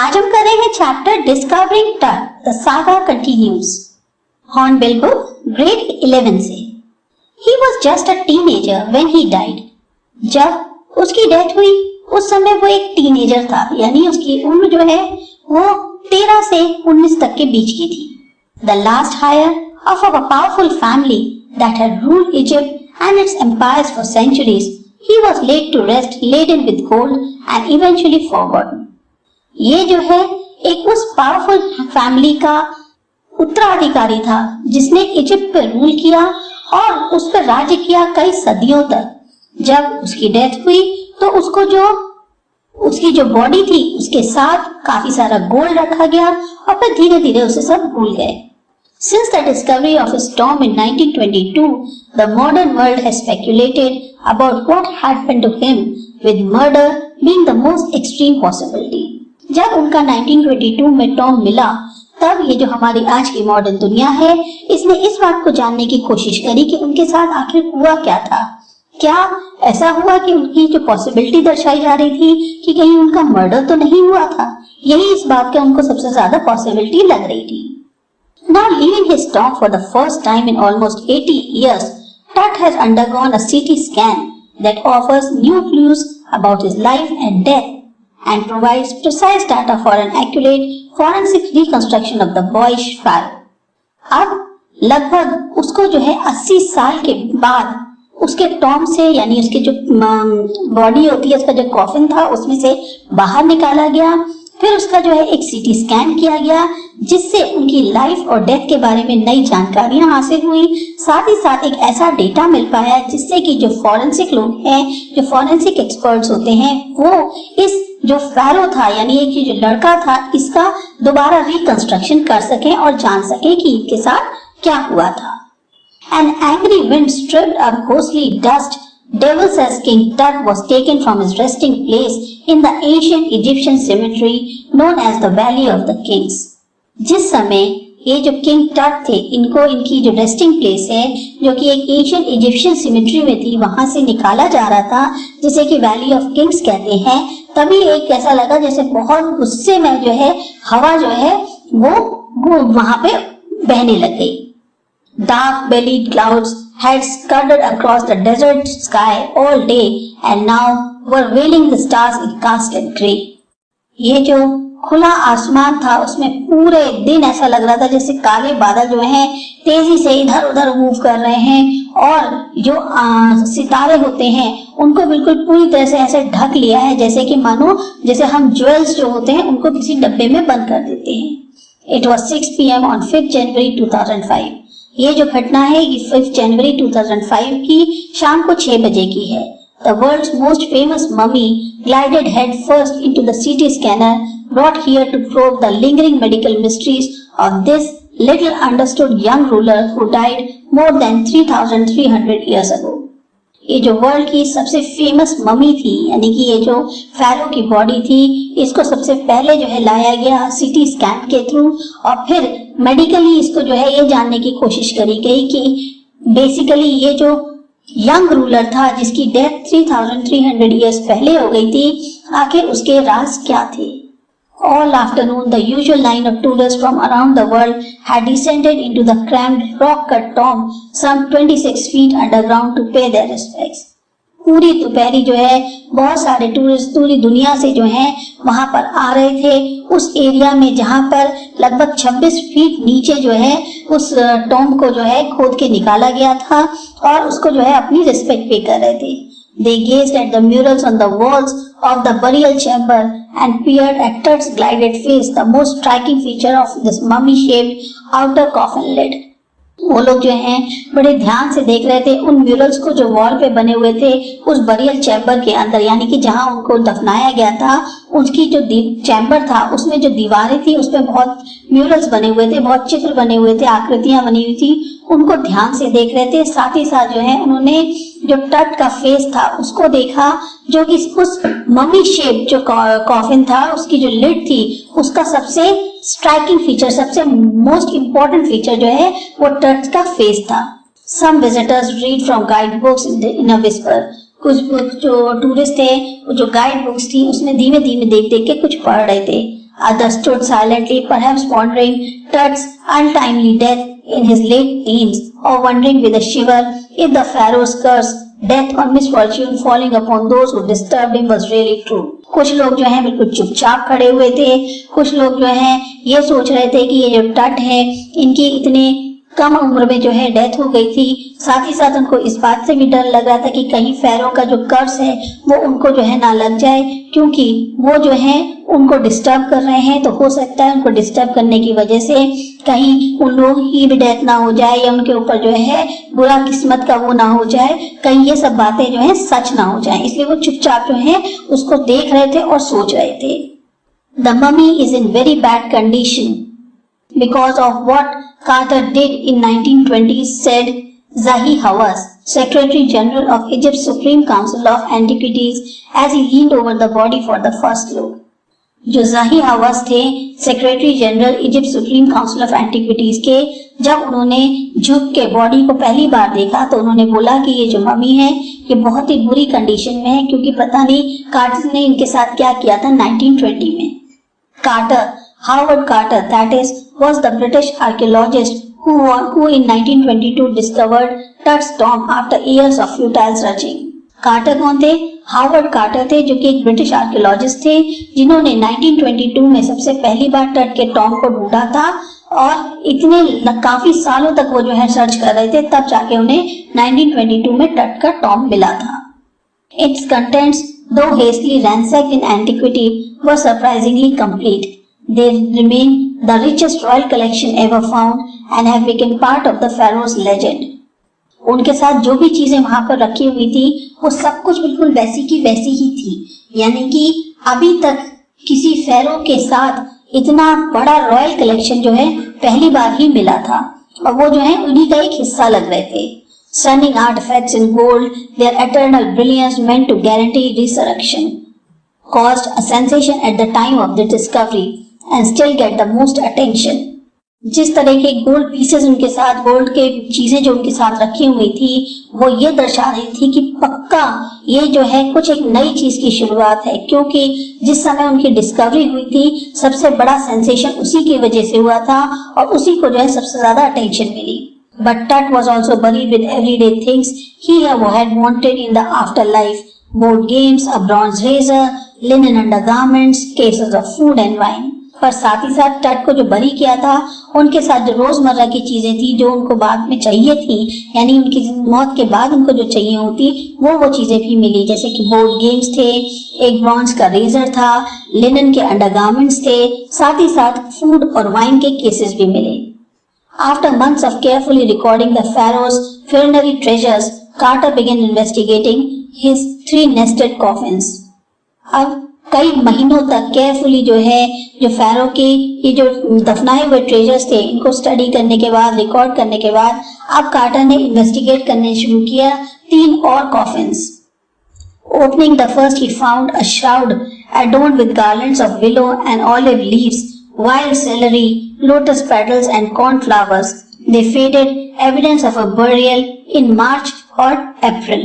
आज हम कर रहे हैं चैप्टर डिस्कवरिंग टट, the saga continues. Hornbill book grade 11 से। He was just a teenager when he died. जब उसकी डेथ हुई उस समय वो एक टीनेजर था, यानी उसकी उम्र जो है वो 13 से 19 तक के बीच की थी। The last heir of a powerful family that had ruled Egypt and its empires for centuries, he was laid to rest laden with gold and eventually forgotten. ये जो है एक उस पावरफुल फैमिली का उत्तराधिकारी था जिसने इजिप्ट पर रूल किया और उस पर राज्य किया कई सदियों तक। जब उसकी डेथ हुई तो उसकी जो बॉडी थी उसके साथ काफी सारा गोल्ड रखा गया और फिर धीरे धीरे उसे सब भूल गए। Since the discovery of his tomb in 1922, the modern world has speculated about what happened to him, with murder being the most extreme possibility. जब उनका 1922 में टॉम मिला तब ये जो हमारी आज की मॉडर्न दुनिया है इसने इस बात को जानने की कोशिश करी कि उनके साथ आखिर हुआ क्या था। क्या ऐसा हुआ कि उनकी जो पॉसिबिलिटी दर्शाई जा रही थी कि कहीं उनका मर्डर तो नहीं हुआ था, यही इस बात का उनको सबसे ज्यादा पॉसिबिलिटी लग रही थी। Now leaving his tomb for the first time in almost 80 years, Tut has undergone a CT scan that offers new clues about his life and death and provides precise data for an accurate forensic reconstruction of the boyish pharaoh. अब लगभग उसको जो है 80 साल के बाद उसके Tom से, यानी उसके जो बॉडी होती है, उसका जो कॉफिन था उसमें से बाहर निकाला गया। फिर उसका जो है एक सीटी स्कैन किया गया जिससे उनकी लाइफ और डेथ के बारे में नई जानकारियां हासिल हुई। साथ ही साथ एक ऐसा डेटा मिल पाया जिससे कि जो फॉरेंसिक लोग हैं, जो फॉरेंसिक एक्सपर्ट्स होते हैं, वो इस जो फैरो था यानी एक जो लड़का था इसका दोबारा रिकंस्ट्रक्शन कर सकें और जान सकें कि इनके साथ क्या हुआ था। An angry wind stripped up ghostly dust. Devil says King Tut was taken from his resting place in the ancient Egyptian cemetery known as the Valley of the Kings. जिस समय ये जो किंग टट थे इनको इनकी जो रेस्टिंग प्लेस है जो कि एक एंशिएंट इजिप्शियन सिमेट्री में थी वहां से निकाला जा रहा था जिसे कि वैली ऑफ किंग्स कहते हैं, तभी एक ऐसा लगा जैसे बहुत गुस्से में जो है हवा जो है वो वहां पे बहने लग गई। Dark bellied clouds had scudded across the desert sky all day and now were veiling the stars in casted grey. ये जो खुला आसमान था उसमें पूरे दिन ऐसा लग रहा था जैसे काले बादल जो हैं तेजी से इधर उधर मूव कर रहे हैं और जो सितारे होते हैं उनको बिल्कुल पूरी तरह से ऐसे ढक लिया है जैसे कि मानो जैसे हम ज्वेल्स जो होते हैं उनको किसी डब्बे में बंद कर देते हैं। It was 6 PM on 5th January 2005. ये जो घटना है ये 5 जनवरी 2005 की शाम को 6 बजे की है। The world's most famous mummy glided head first into the CT scanner brought here to probe the lingering medical mysteries of this little understood young ruler who died more than 3,300 years ago. ये जो world की सबसे famous mummy थी यानी कि ये जो pharaoh की बॉडी थी इसको सबसे पहले जो है लाया गया सीटी स्कैन के थ्रू और फिर मेडिकली इसको जो है ये जानने की कोशिश करी गई कि बेसिकली ये जो यंग रूलर था जिसकी डेथ 3,300 इयर्स पहले हो गई थी आखिर उसके राज क्या थे। All afternoon, the usual line of tourists from around the world had descended into the cramped rock-cut tomb some 26 feet underground to pay their respects. पूरी दोपहरी जो है बहुत सारे टूरिस्ट पूरी दुनिया से जो हैं वहां पर आ रहे थे उस एरिया में जहां पर लगभग 26 फीट नीचे जो है उस टॉम को जो है खोद के निकाला गया था और उसको जो है अपनी रिस्पेक्ट पे कर रहे थे। They gazed at the murals on the walls of the burial chamber and peered at Tut's glided face, the most striking feature of this mummy-shaped outer coffin lid. वो लोग जो हैं बड़े ध्यान से देख रहे थे उन म्यूरल्स को जो वॉल पे बने हुए थे उस बरियल चैम्बर के अंदर, यानी कि जहां उनको दफनाया गया था उसकी जो चैम्बर था उसमें जो दीवारें थी उसमें बहुत म्यूरल्स बने हुए थे, बहुत चित्र बने हुए थे, आकृतियां बनी हुई थी, उनको ध्यान से देख रहे थे। साथ ही साथ जो है उन्होंने जो टट का फेस था उसको देखा जो कि उस ममी शेप जो कॉफिन था उसकी जो लिड थी उसका सबसे स्ट्राइकिंग फीचर, सबसे मोस्ट इम्पोर्टेंट फीचर जो है वो टट का फेस था। Some visitors read from guidebooks in a whisper. कुछ जो टूरिस्ट थे वो जो गाइड बुक्स थी उसमें धीमे धीमे देख देख के कुछ पढ़ रहे थे। Others stood silently, perhaps pondering Tut's untimely death in his late teens, or wondering with a shiver if the Pharaoh's curse, death or misfortune falling upon those who disturbed him was really true. कुछ लोग जो हैं बिल्कुल चुपचाप खड़े हुए थे, कुछ लोग जो हैं ये सोच रहे थे कि ये जो टट है इनकी इतने कम उम्र में जो है डेथ हो गई थी। साथ ही साथ उनको इस बात से भी डर लग रहा था कि कहीं फेरो का जो कर्स है वो उनको जो है ना लग जाए, क्योंकि वो जो है उनको डिस्टर्ब कर रहे हैं, तो हो सकता है उनको डिस्टर्ब करने की वजह से कहीं उन लोग की भी डेथ ना हो जाए या उनके ऊपर जो है बुरा किस्मत का वो ना हो जाए, कहीं ये सब बातें जो है सच ना हो जाए। इसलिए वो चुपचाप जो है उसको देख रहे थे और सोच रहे थे। The mummy is in very bad condition because of what Carter did in 1920, said Zahi Hawass, Secretary General of Egypt's Supreme Council of Antiquities, as he leaned over the body for the first look. जो ज़ाही हवास थे secretary general Egypt supreme council of antiquities के, जब उन्होंने झुक के body को पहली बार देखा तो उन्होंने बोला कि ये जो मम्मी है ये बहुत ही बुरी कंडीशन में है, क्योंकि पता नहीं कार्टर ने इनके साथ क्या किया था 1920 में। Carter, Howard Carter, that is, was the British archaeologist who in 1922 discovered Tut's tomb after years of futile searching. Carter कौन थे? हावर्ड कार्टर थे, जो कि एक ब्रिटिश आर्कियोलॉजिस्ट थे जिन्होंने 1922 में सबसे पहली बार टट के टॉम को ढूंढा था, और इतने काफी सालों तक वो जो है सर्च कर रहे थे, तब जाके उन्हें 1922 में टट का टॉम मिला था। Its contents, though hastily ransacked in antiquity, were surprisingly complete. They remain the richest royal collection ever found and have become part of the pharaoh's legend. उनके साथ जो भी चीजें वहां पर रखी हुई थी वो सब कुछ बिल्कुल वैसी की वैसी ही थी, यानी कि अभी तक किसी फेरो के साथ इतना बड़ा रॉयल कलेक्शन जो है पहली बार ही मिला था, और वो जो है उन्हीं का एक हिस्सा लग रहे थे। Stunning artifacts in gold, their eternal brilliance meant to guarantee resurrection, caused a sensation at the time of the discovery and still get the most attention. जिस तरह के गोल्ड पीसेस उनके साथ, गोल्ड के चीजें जो उनके साथ रखी हुई थी, वो ये दर्शा रही थी कि पक्का ये जो है कुछ एक नई चीज की शुरुआत है, क्योंकि जिस समय उनकी डिस्कवरी हुई थी सबसे बड़ा सेंसेशन उसी की वजह से हुआ था और उसी को जो है सबसे ज्यादा अटेंशन मिली। But Tut was also buried with everyday things he had wanted in the afterlife: board games, a bronze razor, linen undergarments, cases of food and wine. पर साथ ही साथ टट को जो बरी किया था उनके साथ जो रोजमर्रा की चीजें थी जो उनको बाद में चाहिए थी, यानी उनकी मौत के बाद उनको जो चाहिए होती वो चीजें भी मिली, जैसे कि बोर्ड गेम्स थे, एक ब्रॉन्ज का रेजर था, लिनन के अंडरगारमेंट्स थे, साथ ही साथ फूड और वाइन के केसेस भी मिले। After months of carefully recording the pharaoh's funerary treasures, Carter began investigating his 3 nested coffins. अब कई महीनों तक केयरफुली जो है जो फेरो के ये जो दफनाए हुए ट्रेजर्स थे इनको स्टडी करने के बाद, रिकॉर्ड करने के बाद, अब कार्टर ने इन्वेस्टिगेट करने शुरू किया 3 और coffins. Opening the first, he found a shroud adorned with garlands of willow and olive leaves, wild celery, lotus petals and cornflowers. They faded, evidence of a burial in March और April.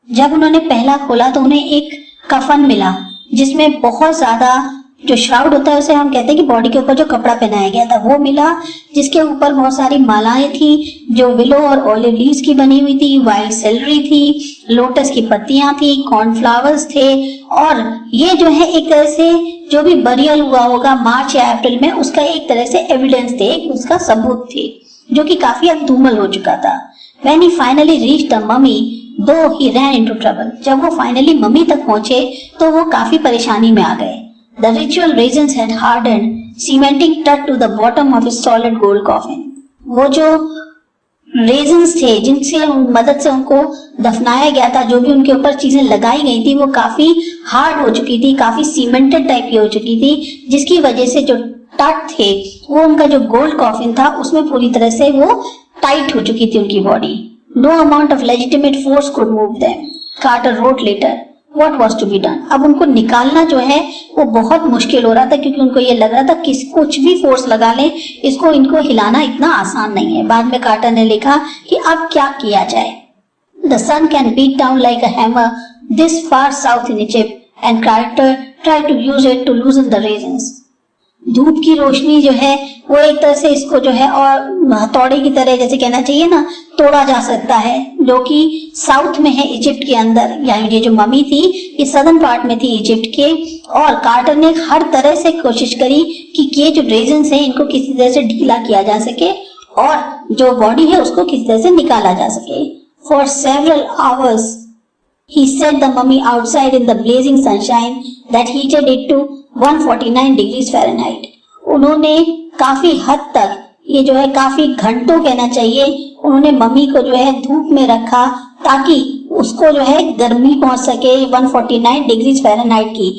जब उन्होंने पहला खोला तो उन्हें एक कफन मिला जिसमें बहुत ज्यादा, जो श्राउड होता है उसे हम कहते हैं कि बॉडी के ऊपर जो कपड़ा पहनाया गया था वो मिला, जिसके ऊपर बहुत सारी मालाएं थी जो विलो और ऑलिव लीव्स की बनी हुई थी, वाइल्ड सेलरी थी, लोटस की पत्तियां थी, कॉर्नफ्लावर्स थे, और ये जो है एक तरह से जो भी बरियल हुआ होगा मार्च या अप्रैल में उसका एक तरह से एविडेंस थे, उसका सबूत थे, जो कि काफी अब धूमल हो चुका था। When he finally reached the mummy, though he ran into trouble. जब वो फाइनली मम्मी तक पहुंचे तो वो काफी परेशानी में आ गए। The ritual raisins had hardened, cementing Tut to the bottom of his solid gold coffin. वो जो रेजन्स थे जिनसे मदद से उनको दफनाया गया था, जो भी उनके ऊपर चीजें लगाई गई थी वो काफी हार्ड हो चुकी थी, काफी सीमेंटेड टाइप की हो चुकी थी, जिसकी वजह से जो टट थे वो उनका जो गोल्ड कॉफिन था उसमें पूरी तरह से वो टाइट हो चुकी थी उनकी body. No amount of legitimate force could move them. Carter wrote later what was to be done. अब उनको निकालना जो है वो बहुत मुश्किल हो रहा था, क्योंकि उनको ये लग रहा था कि कुछ भी फोर्स लगा लें इनको हिलाना इतना आसान नहीं है। बाद में कार्टर ने लिखा कि अब क्या किया जाए। The sun can beat down like a hammer this far south in Egypt, and Carter tried to use it to loosen the raisins. धूप की रोशनी जो है वो एक तरह से इसको जो है और हथौड़े की तरह जैसे कहना चाहिए ना तोड़ा जा सकता है, जो कि साउथ में है इजिप्ट के अंदर। यानी ये जो मम्मी थी ये सदर्न पार्ट में थी इजिप्ट के, और कार्टर ने हर तरह से कोशिश करी कि ये जो रेजन्स हैं इनको किसी तरह से ढीला किया जा सके और जो बॉडी है उसको किसी तरह से निकाला जा सके। For several hours he set the mummy outside in the blazing sunshine that heated it to 149 degrees Fahrenheit. उन्होंने काफी हद तक, ये जो है काफी घंटों कहना चाहिए, उन्होंने मम्मी को जो है धूप में रखा ताकि उसको जो है गर्मी पहुंच सके 149 डिग्री फ़ारेनहाइट की,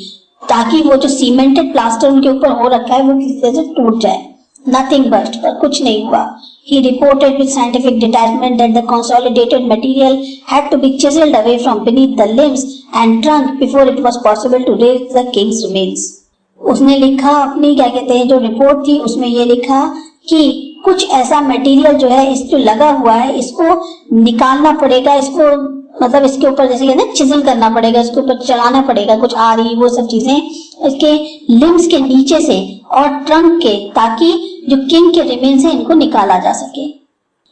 ताकि वो जो सीमेंटेड प्लास्टर उनके ऊपर हो रखा है वो किसी तरह से टूट जाए। Nothing burst, पर कुछ नहीं हुआ। He reported with scientific detachment that the consolidated material had to be chiseled away from beneath the limbs and trunk before it was possible to raise the king's remains. उसने लिखा अपनी क्या कहते हैं जो रिपोर्ट थी उसमें ये लिखा कि कुछ ऐसा मटेरियल जो है इस जो लगा हुआ है इसको निकालना पड़ेगा, इसको मतलब इसके ऊपर जैसे कहते हैं चिजल करना पड़ेगा, इसके ऊपर चलाना पड़ेगा कुछ आरी वो सब चीजें इसके लिम्स के नीचे से और ट्रंक के, ताकि जो किंग के रिमेन्स है इनको निकाला जा सके।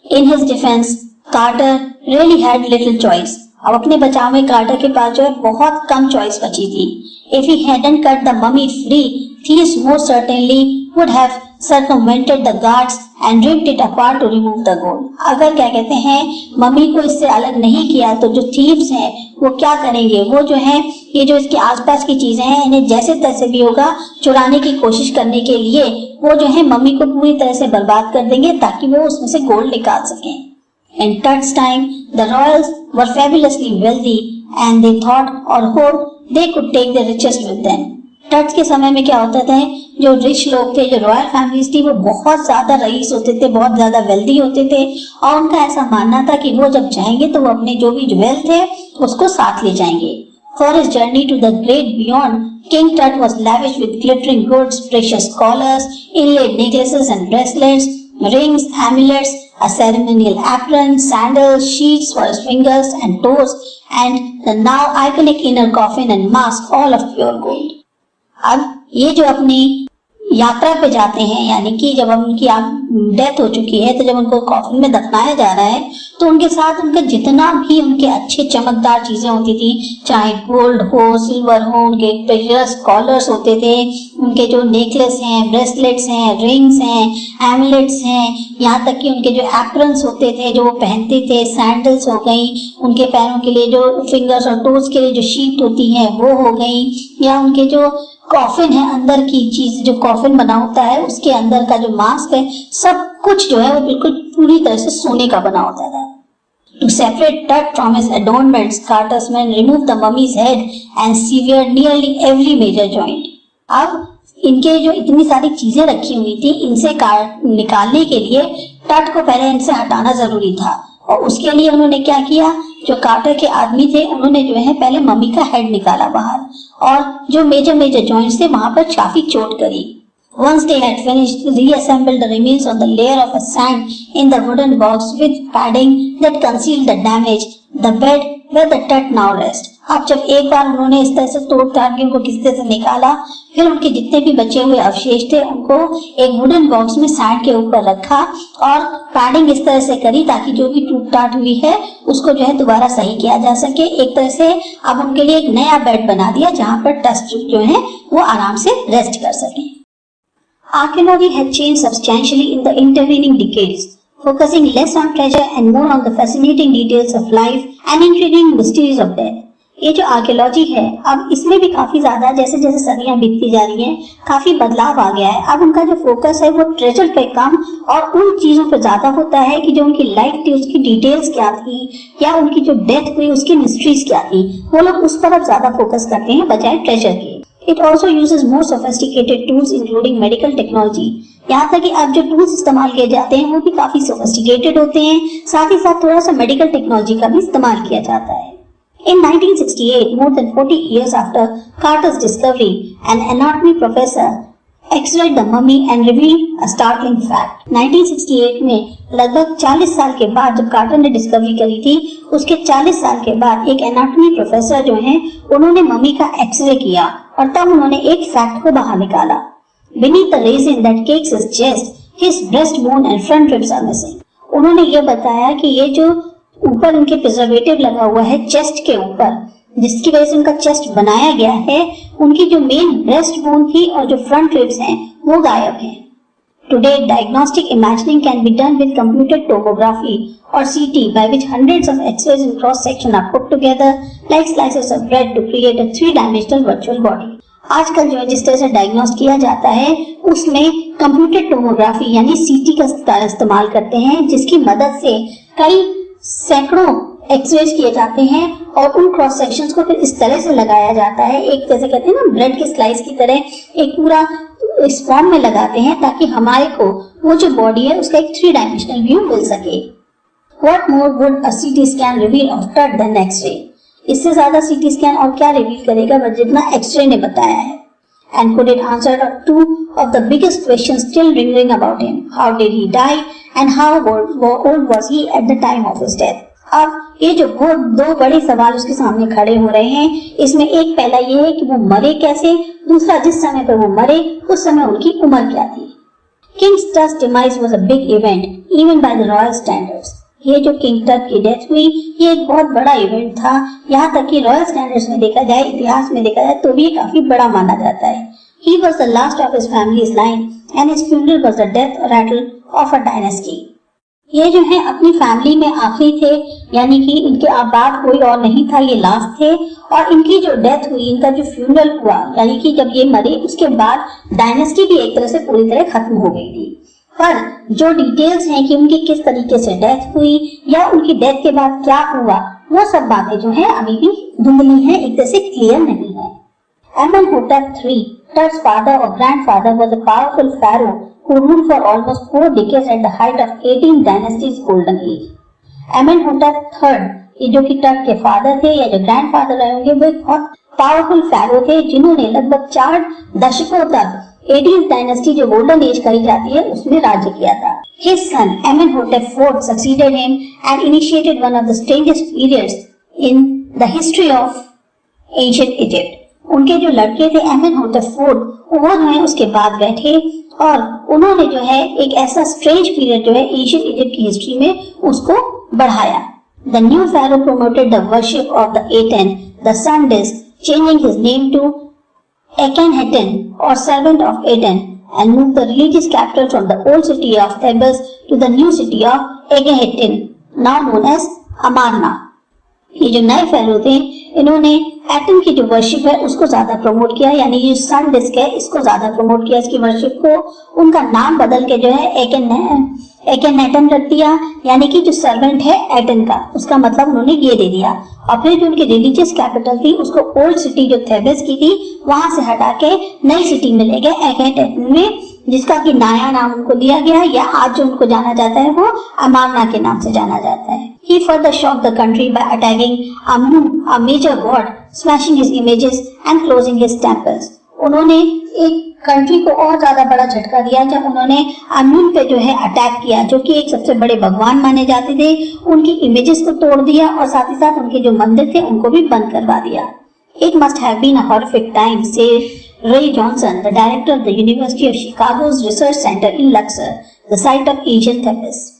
In his defence Carter really had little choice. अब अपने बचाव में कार्टर के पास जो है बहुत कम चॉइस बची थी। If he hadn't cut the mummy free, thieves most certainly would have circumvented the guards and ripped it apart to remove the gold. अगर क्या कहते हैं मम्मी को इससे अलग नहीं किया तो जो थीव्स हैं वो क्या करेंगे, वो जो है ये जो इसके आसपास की चीजें हैं इन्हें जैसे तैसे भी होगा चुराने की कोशिश करने के लिए वो जो है मम्मी को पूरी तरह से बर्बाद कर देंगे ताकि वो उसमें से गोल्ड निकाल सकें। In Tut's time, the royals were fabulously wealthy and they thought or hoped they could take the richest with them. Touch के समय में क्या होता था, जो रिच लोग थे, जो रॉयल फैमिलीज थी वो बहुत ज्यादा रईस होते थे, बहुत ज्यादा वेल्दी होते थे और उनका ऐसा मानना था कि वो जब जाएंगे तो वो अपने जो भी वेल्थ है उसको साथ ले जाएंगे। For his journey to the great beyond, King Tut was lavish with glittering goods, precious collars, inlaid necklaces and bracelets, rings, amulets, a ceremonial apron, sandals, sheaths for his fingers and toes, and the now iconic inner coffin and mask, all of pure gold. अब ये जो अपनी यात्रा पे जाते हैं, यानी कि जब उनकी डेथ हो चुकी है तो जब उनको कॉफिन में दफनाया जा रहा है तो उनके साथ उनका जितना भी उनके अच्छे चमकदार चीजें होती थी, चाहे गोल्ड हो, सिल्वर हो, उनके प्रेशियस कॉलर्स होते थे, उनके जो नेकलेस हैं, ब्रेसलेट्स हैं, रिंग्स हैं, एमुलेट्स हैं, यहाँ तक कि उनके जो एप्रन्स होते थे जो वो पहनते थे, सैंडल्स हो गई, उनके पैरों के लिए जो फिंगर्स और टोज के लिए जो शीट होती है वो हो गई, या उनके जो कॉफिन है अंदर की चीज जो कॉफिन बना होता है उसके अंदर का जो मास्क है, सब कुछ जो है वो बिल्कुल पूरी तरह से सोने का बना होता था। To separate Tut from his adornments, Carter's men removed the mummy's head and severed nearly every major joint. अब इनके जो इतनी सारी चीजें रखी हुई थी इनसे निकालने के लिए टट को पहले इनसे हटाना जरूरी था और उसके लिए उन्होंने क्या किया, जो कार्टर के आदमी थे उन्होंने जो है पहले मम्मी का हेड निकाला बाहर और जो मेजर जॉइंट्स थे वहां पर काफी चोट करी। Once they had finished, reassembled the remains on the layer of sand in the wooden box with padding that concealed the damage, the bed where the Tut now rests. अब जब एक बार उन्होंने इस तरह से तोड़ ताड़ के उनको किसी तरह से निकाला, फिर उनके जितने भी बचे हुए अवशेष थे उनको एक वुडन बॉक्स में सैंड के ऊपर रखा और पैडिंग इस तरह से करी ताकि जो भी टूट टाट हुई है उसको जो है दोबारा सही किया जा सके। एक तरह से अब उनके लिए एक नया बेड बना दिया जहाँ पर टस्ट जो है वो आराम से रेस्ट कर सके। Archaeology had changed substantially in the intervening decades, focusing less on treasure and more on the fascinating details of life and intriguing mysteries of death. ये जो आर्कियोलॉजी है अब इसमें भी काफी ज्यादा जैसे जैसे सदियां बीतती जा रही हैं काफी बदलाव आ गया है। अब उनका जो फोकस है वो ट्रेजर पे कम और उन चीजों पे ज्यादा होता है कि जो उनकी लाइफ थी उसकी डिटेल्स क्या थी या उनकी जो डेथ हुई उसकी मिस्ट्रीज क्या थी, वो लोग उस तरफ ज्यादा फोकस करते हैं बजाय ट्रेजर के। It also uses more sophisticated tools including medical technology. यहाँ तक कि अब जो टूल्स इस्तेमाल किए जाते हैं वो भी काफी सोफिस्टिकेटेड होते हैं, साथ ही साथ थोड़ा सा मेडिकल टेक्नोलॉजी का भी इस्तेमाल किया जाता है। In 1968, more than 40 years after Carter's discovery, an anatomy professor x-rayed the mummy and revealed a startling fact. 1968 में लगभग 40 साल के बाद जब कार्टर ने डिस्कवरी करी थी उसके 40 साल के बाद एक एनाटॉमी प्रोफेसर जो हैं उन्होंने मम्मी का एक्सरे किया और तब उन्होंने एक फैक्ट को बाहर निकाला। Beneath the resin that cakes his chest, his breastbone and front ribs are missing. उन्होंने ये बताया कि ये जो ऊपर उनके प्रिजर्वेटिव लगा हुआ है चेस्ट के ऊपर, जिसकी वजह से उनका चेस्ट बनाया गया है, उनकी जो मेन ब्रेस्ट बोन थी और जो फ्रंट रिब्स हैं वो गायब हैं. Today, diagnostic imaging can be done with computed tomography or CT, by which hundreds of X-rays in cross-section are put together like slices of bread to create a three-dimensional virtual body. आजकल जो है जिस तरह से diagnose किया जाता है उसमें कंप्यूटेड टोमोग्राफी यानी सीटी का इस्तेमाल करते हैं, जिसकी मदद से कई सैकड़ों एक्सरेज किए जाते हैं और उन क्रॉस सेक्शंस को फिर इस तरह से लगाया जाता है, एक जैसे कहते हैं ना ब्रेड के स्लाइस की तरह, एक पूरा इस फॉर्म में लगाते हैं ताकि हमारे को वो जो बॉडी है उसका एक थ्री डायमेंशनल व्यू मिल सके. What more would a CT scan reveal of TUD than X-ray? इससे ज्यादा CT स्कैन और क्या रिवील करेगा बट जितना एक्सरे ने बताया है. And could it answer two of the biggest questions still lingering about him? How did he die and how old was he at the time of his death? अब ये जो दो बड़े सवाल उसके सामने खड़े हो रहे हैं, इसमें एक पहला ये है कि वो मरे कैसे, दूसरा जिस समय पर वो मरे उस समय उनकी उम्र क्या थी. किंग टस demise was a big event even by the royal standards. ये जो किंग टट की डेथ हुई ये एक बहुत बड़ा इवेंट था, यहाँ तक कि रॉयल स्टैंडर्ड्स में देखा जाए, इतिहास में देखा जाए तो भी ये काफी बड़ा माना जाता है. He was the last of his family's line and his funeral was the death rattle of a dynasty. ये जो है अपनी फैमिली में आखिरी थे, यानी कि इनके बाद कोई और नहीं था, ये लास्ट थे. और इनकी जो डेथ हुई, इनका जो फ्यूनरल हुआ, यानी कि जब ये मरे उसके बाद डायनेस्टी भी एक तरह से पूरी तरह खत्म हो गई थी. पर जो डिटेल्स हैं कि उनकी किस तरीके से डेथ हुई या उनकी डेथ के बाद क्या हुआ, वो सब बातें जो है अभी भी धुंधली हैं, एक तरह से क्लियर नहीं है. Amenhotep III, Tut's father or grandfather, was a powerful pharaoh who ruled for almost 4 decades at the height of 18th dynasty's golden age. Amenhotep III, ये जो कि टट के फादर थे या जो ग्रैंडफादर रहे होंगे, वो एक बहुत पावरफुल फैरो थे जिन्होंने लगभग 4 दशकों तक 18th डायनेस्टी जो गोल्डन एज कही जाती है उसमें राज्य किया था. His son Amenhotep IV succeeded him and initiated one of the strangest periods in the history of ancient Egypt. उनके जो लड़के थे एमेनहोटेप IV, वो जो है उसके बाद बैठे और उन्होंने जो है एक ऐसा स्ट्रेंज पीरियड जो है एशियन इजिप्ट की हिस्ट्री में उसको बढ़ाया. The new pharaoh promoted the worship of the Aten, the sun disk, changing his name to Akhenaten or servant of Aten, and moved the religious capital from the old city of Thebes to the new city of Akhenaten, now known as Amarna. ये जो नए फेरो थे इन्होंने atom की जो worship है उसको ज्यादा प्रमोट किया, यानी ये सन डिस्क है इसको ज्यादा प्रमोट किया, इसकी वर्शिप को. उनका नाम बदल के जो है एकेनेटन रख दिया, यानी कि जो सर्वेंट है एटन का, उसका मतलब उन्होंने ये दे दिया. और फिर जो उनकी रिलीजियस कैपिटल थी उसको ओल्ड सिटी जो थेबेस की थी वहां से हटा के नई सिटी में ले गए एकेनेटन में, जिसका कि नया नाम उनको दिया गया, या आज जो उनको जाना जाता है वो अमारना के नाम से जाना जाता है. He further shocked the country by attacking Amun, a major god, smashing his images and closing his temples. उन्होंने एक कंट्री को और ज्यादा बड़ा झटका दिया जब उन्होंने अमून पे जो है अटैक किया, जो कि एक सबसे बड़े भगवान माने जाते थे. उनकी इमेजेस को तोड़ दिया और साथ ही साथ उनके जो मंदिर थे उनको भी बंद करवा दिया. It must have been a horrific time, said Ray Johnson, the director of the University of Chicago's Research Center in Luxor, the site of ancient Thebes.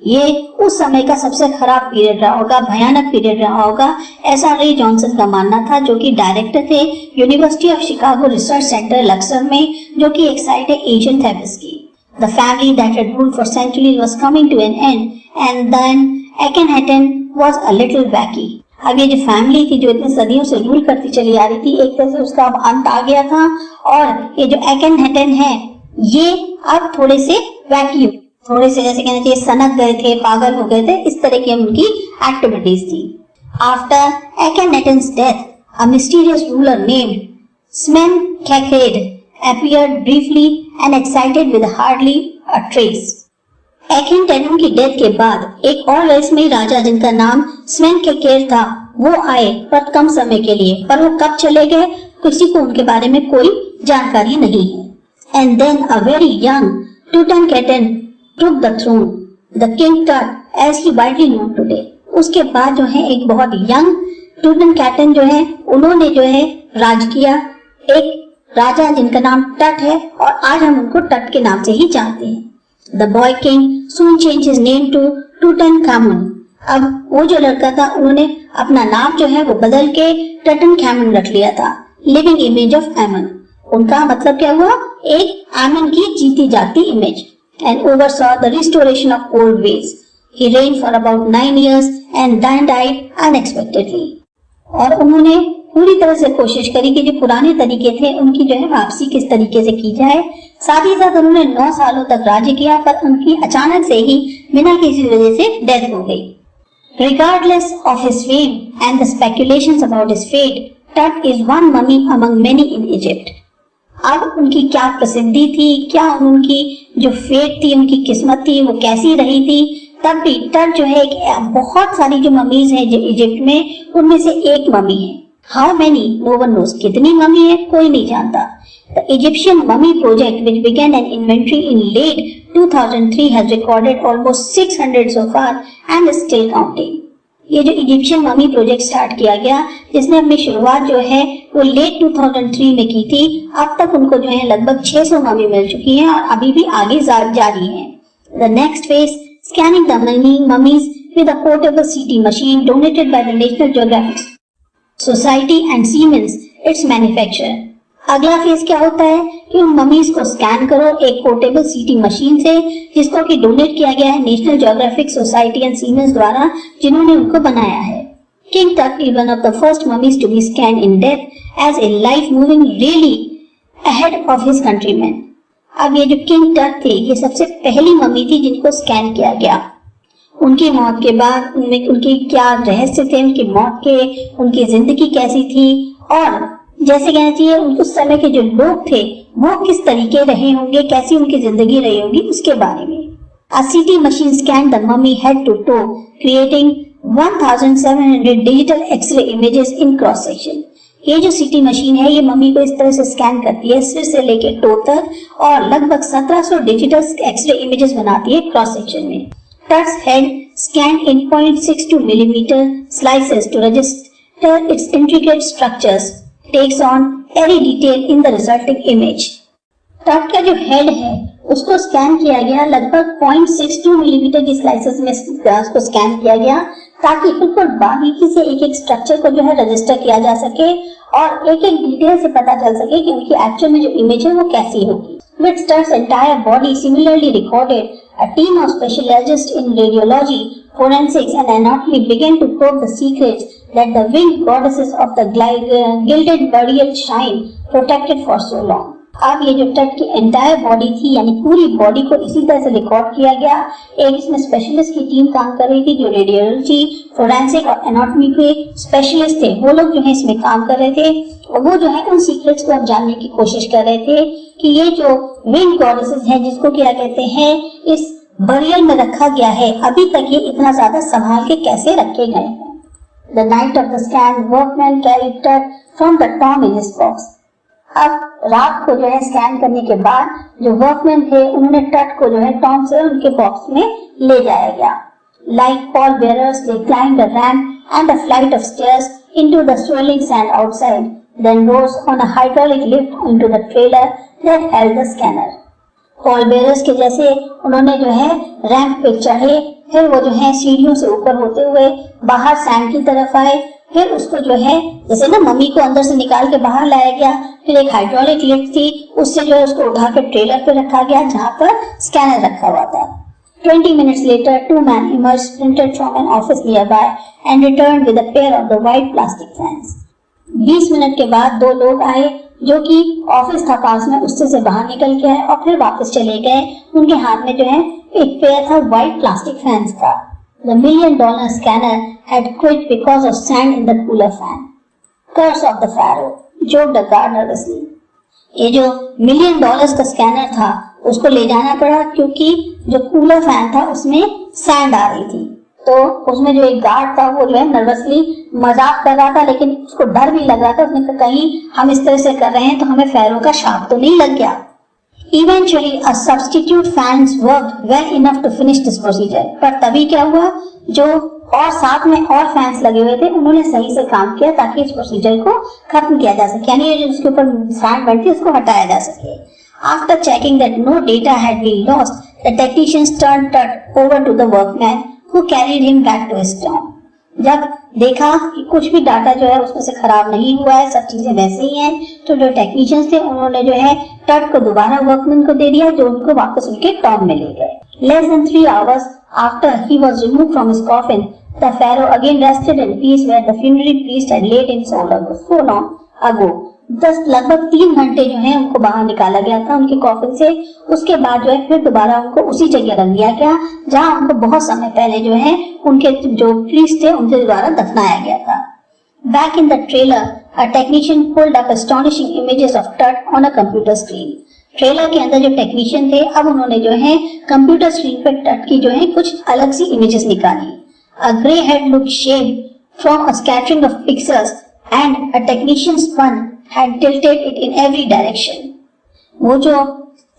ये उस समय का सबसे खराब पीरियड रहा होगा, भयानक पीरियड रहा होगा, ऐसा रे जॉनसन का मानना था, जो कि डायरेक्टर थे university of Chicago research centre Laksar में, जो कि एक साइट है एशियन थेबेस की. The family that had ruled for centuries was coming to an end, and then Akhenaten was a little wacky. अब ये जो फैमिली थी जो इतने सदियों से रूल करती चली आ रही थी, एक तरह से उसका अब अंत आ गया था. और ये जो एकेनहेटन है ये अब थोड़े से वैकी, थोड़े से जैसे कहना चाहिए सनक गए थे, पागल हो गए थे, इस तरह की उनकी एक्टिविटीज थी. After Akhenaten's death a mysterious ruler named Smenkhkhed appeared briefly and excited with hardly a trace. एकेनेटन की डेथ के बाद एक और रहस्यमयी राजा जिनका नाम स्मेनखेखेर था वो आए, पर कम समय के लिए, पर वो कब चले गए किसी को उनके बारे में कोई जानकारी नहीं है. And then a very young Tutankhaten took the throne, the king Tut as he widely known today. उसके बाद जो है एक बहुत यंग टूटनखैटन जो है उन्होंने जो है राज किया, एक राजा जिनका नाम टट है और आज हम उनको टट के नाम से ही जानते हैं। The boy king soon changed his name to टूटनखामुन। अब वो जो लड़का था उन्होंने अपना नाम जो है वो बदल के टटनखामुन रख लिया था, लिविंग इमेज ऑफ एमन। उनका मतलब क्या हुआ? एक एमन की जीती जाती image. And oversaw the restoration of old ways. He reigned for about 9 years and then died unexpectedly। और उन्होंने पूरी तरह से कोशिश करी कि जो पुराने तरीके थे उनकी जो है वापसी किस तरीके से की जाए। साथ ही साथ उन्होंने 9 सालों तक राज्य किया, पर उनकी अचानक से ही बिना किसी वजह से डेथ हो गई। Regardless of his fame and the speculations about his fate, Tut is one mummy among many in Egypt। अब उनकी क्या प्रसिद्धि थी, क्या उनकी जो फेट थी, उनकी किस्मत थी, वो कैसी रही थी, तब भी टट जो है बहुत सारी जो ममीज हैं जो इजिप्ट में, उनमें से एक ममी है। How many no one knows, कितनी ममी है कोई नहीं जानता। The Egyptian mummy project which began an inventory in late 2003 has recorded almost 600 so far and is still counting. ये जो इजिप्शियन ममी प्रोजेक्ट स्टार्ट किया गया, जिसने अपनी शुरुआत जो है वो लेट 2003 में की थी, अब तक उनको जो है लगभग 600 ममी मिल चुकी हैं और अभी भी आगे जारी है। The next phase scanning the mummies with a portable CT machine donated by the National Geographic Society and Siemens, its manufacturer। अगला फेज क्या होता है कि उन ममीज को स्कैन करो एक पोर्टेबल सीटी मशीन से, जिसको कि डोनेट किया गया है National Geographic Society and Siemens द्वारा, जिन्होंने उनको बनाया है। King Tut is one of the first mummies to be scan in death as a life moving really ahead of his countrymen. अब ये जो किंग टट थे, ये सबसे पहली मम्मी थी जिनको स्कैन किया गया। उनकी मौत के बाद उनमें उनके क्या रहस्य थे, उनकी मौत के, उनकी जिंदगी कैसी थी, और जैसे कहना चाहिए उस समय के जो लोग थे वो किस तरीके रहे होंगे, कैसी उनकी जिंदगी रही होगी, उसके बारे में। A CT machine scanned the mummy head to toe, creating 1700 digital X-ray images in cross section। ये जो सीटी मशीन है ये मम्मी को इस तरह से स्कैन करती है सिर से लेके टो तक, और लगभग 1700 डिजिटल एक्सरे इमेजेस बनाती है क्रॉस सेक्शन में। Tut's head scan in 0.62 millimetre slices to register its intricate structures, takes on every detail in the resulting image. Tut का जो हेड है उसको स्कैन किया गया, लगभग 0.62 मिलीमीटर की स्लाइसेस में उसको स्कैन किया गया, ताकि बिल्कुल बारीकी से एक एक स्ट्रक्चर को जो है रजिस्टर किया जा सके और एक एक डिटेल से पता चल सके कि उनकी एक्चुअल में जो इमेज है वो कैसी होगी। With Tut's entire body similarly recorded, a team of specialists in radiology, forensics and anatomy began to probe the secrets that the winged goddesses of the gilded burial shrine protected for so long। अब ये जो टट की entire body थी, यानी पूरी body को इसी तरह से रिकॉर्ड किया गया। एक इसमें स्पेशलिस्ट की टीम काम कर रही थी जो रेडियोलॉजी, फोरेंसिक और एनाटॉमी के स्पेशलिस्ट थे, वो लोग जो है इसमें काम कर रहे थे और वो जो है उन सीक्रेट्स को जानने की कोशिश कर रहे थे कि ये जो विंड गॉडेसेस हैं, जिसको क्या कहते हैं, इस बरियल में रखा गया है, अभी तक ये इतना ज्यादा संभाल के कैसे रखे गए हैं। The night of the scan workmen carried Tut from the tomb in his box. अब रात को जो है स्कैन करने के बाद जो वर्कमैन थे उन्होंने टट को जो है टॉम से उनके बॉक्स में ले जाया गया। Like pall bearers, they climbed the ramp and a flight of stairs into the swirling sand outside, then rose on a hydraulic lift into the trailer that held the scanner। Paul bearers के जैसे उन्होंने जो है ramp पे चढ़े, फिर वो जो है सीढ़ियों से ऊपर होते हुए बाहर सैंड की तरफ आए, फिर उसको जो है जैसे ना मम्मी को अंदर से निकाल के बाहर लाया गया, फिर एक हाइड्रोलिक लिफ्ट थी, उससे जो है उसको उठा के ट्रेलर पे रखा गया जहां पर स्कैनर रखा हुआ था। 20 minutes later, 2 men emerged sprinted from an office nearby and returned with a pair of the white plastic fans। 20 minute के बाद 2 लोग आए जो कि ऑफिस था पास में, उससे से बाहर निकल के आए और फिर वापस चले गए। उनके हाथ में जो है एक पेयर था व्हाइट प्लास्टिक फैंस का। The $1 million scanner had quit because of sand in the cooler fan। Curse of the Pharaoh, joked the guard nervously। ये जो $1 million का स्कैनर था उसको ले जाना पड़ा क्योंकि जो कूलर फैन था उसमें सैंड आ रही थी। तो उसमें जो एक गार्ड था वो जो है नर्वसली मजाक कर रहा था, लेकिन उसको डर भी लग रहा था। उसने कहा कहीं हम इस तरह से कर रहे हैं तो हमें फेरो का शाप तो नहीं लग गया। Eventually, a substitute fans worked well enough to finish this procedure। पर तभी क्या हुआ, जो और साथ में और फैंस लगे हुए थे, उन्होंने सही से काम किया ताकि इस प्रोसीजर को खत्म किया जा सके, यानी ये जो उसके ऊपर सैंड बनती है उसको हटाया जा सके। After checking that no data had been lost, the technicians turned Tut over to the workman who carried him back to his town. जब देखा कि कुछ भी डाटा जो है उसमें से खराब नहीं हुआ है, सब चीजें वैसे ही हैं, तो जो टेक्नीशियंस थे उन्होंने जो है टट को दोबारा वर्कमैन को दे दिया, जो उनको वापस उनके टाउन में ले गए। Less than 3 hours after he was removed from his coffin, the pharaoh again rested in peace where the funerary priest had laid him so long ago. लगभग 3 घंटे जो है उनको बाहर निकाला गया था उनके कॉफिन से। उसके बाद जो है फिर दोबारा उनको उसी जगह रख दिया गया जहां उनको बहुत समय पहले जो है उनके जो प्रीस्ट थे उनके द्वारा दफनाया गया था। Back in the trailer, a technician pulled up astonishing images of Tut on a computer screen. Trailer के अंदर जो टेक्नीशियन थे अब उन्होंने जो है कंप्यूटर स्क्रीन पर टट की जो है कुछ अलग सी इमेजेस निकाली। A grey head looked shaped from a scattering of pixels and a technician's spun had tilted it in every direction. वो जो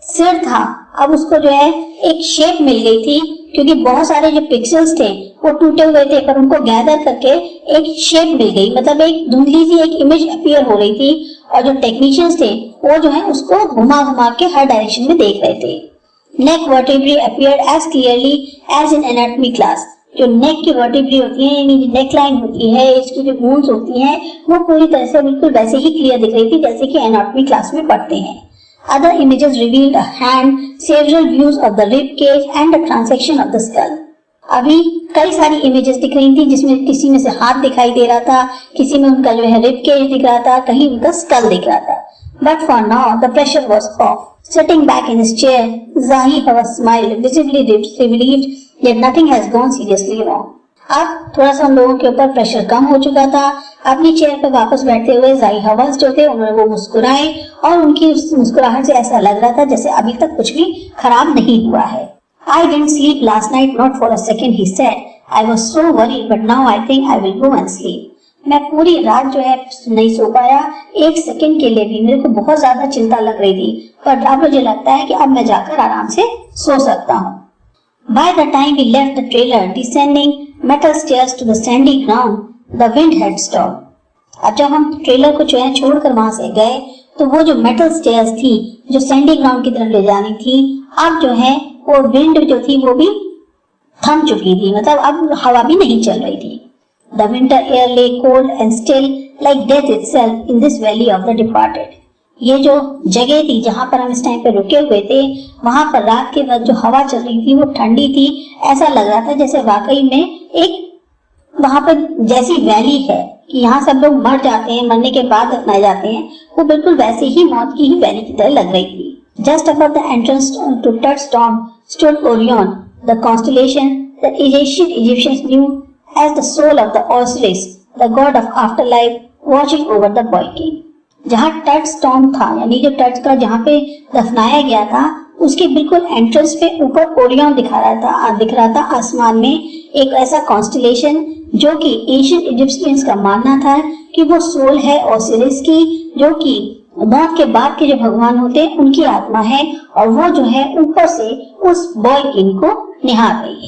सिर था अब उसको जो है एक शेप मिल गई थी, क्योंकि बहुत सारे जो पिक्सेल्स थे वो टूटे हुए थे, पर उनको गैदर करके एक शेप मिल गई, मतलब एक धुंधली सी एक इमेज अपीयर हो रही थी, और जो टेक्नीशियंस थे वो जो है उसको घुमा घुमा के हर डायरेक्शन में देख रहे थे। Neck vertebrae appeared as clearly as in anatomy class. जो नेक की वर्टेब्रे होती है, यानी नेक लाइन होती है, इसकी जो बोन्स होती हैं, वो पूरी तरह से बिल्कुल वैसे ही क्लियर दिख रही थी जैसे कि एनाटॉमी क्लास में पढ़ते हैं। Other images revealed a hand, several views of the rib cage and a transection of the skull. अभी कई सारी इमेजेस दिख रही थी जिसमें किसी में से हाथ दिखाई दे रहा था, किसी में उनका जो है रिब केज दिख रहा था, कहीं उनका स्कल दिख रहा था। But for now the pressure was off. Sitting back in his chair, Zahi Hawass smiled, visibly relieved that nothing has gone seriously wrong. अब थोड़ा सा उन लोगों के ऊपर प्रेशर कम हो चुका था। अपनी चेयर पर वापस बैठते हुए ज़ाही हवास जो थे उन्होंने वो मुस्कुराए, और उनकी उस मुस्कुराहट से ऐसा लग रहा था जैसे अभी तक कुछ भी खराब नहीं हुआ है। I didn't sleep last night, not for a second, he said. I was so worried, but now I think I will go and sleep. मैं पूरी रात जो है नहीं सो पाया, एक सेकंड के लिए भी, मेरे को बहुत ज्यादा चिंता लग रही थी, पर अब मुझे लगता है कि अब मैं जाकर आराम से सो सकता हूँ। By the time we left the trailer, descending metal stairs to the sandy ground, the wind had stopped. अब जब हम ट्रेलर को जो है छोड़कर वहां से गए, तो वो जो मेटल स्टेयर्स थी जो सैंडी ग्राउंड की तरफ ले जानी थी, अब जो है वो विंड जो थी वो भी थम चुकी थी, मतलब अब हवा भी नहीं चल रही थी। The winter air lay cold and still like death itself in this valley of the departed. ये जो जगह थी जहां पर हम इस टाइम पे रुके हुए थे, वहां पर रात के वक्त जो हवा चल रही थी वो ठंडी थी, ऐसा लग रहा था जैसे वाकई में एक वहां पर जैसी वैली है कि यहाँ सब लोग मर जाते हैं, मरने के बाद दफनाए जाते हैं, वो बिल्कुल वैसे ही मौत की ही वैली की तरह लग रही थी। Just above the entrance to Tut's tomb stood Orion, the constellation that Egyptians knew as the soul of the Osiris, the god of afterlife, watching over the boy king. जहाँ टट्स टॉम था, यानी जो टट्स का जहाँ पे दफनाया गया था, उसके बिल्कुल एंट्रेंस पे ऊपर ओरियन दिख रहा था आसमान में, एक ऐसा कॉन्स्टलेशन जो कि एशियन इजिप्शियंस का मानना था कि वो सोल है ओसिरिस की, जो कि मौत के बाद के जो भगवान होते हैं उनकी आत्मा है, और वो जो है ऊपर से उस बॉय किंग को निहार रही है।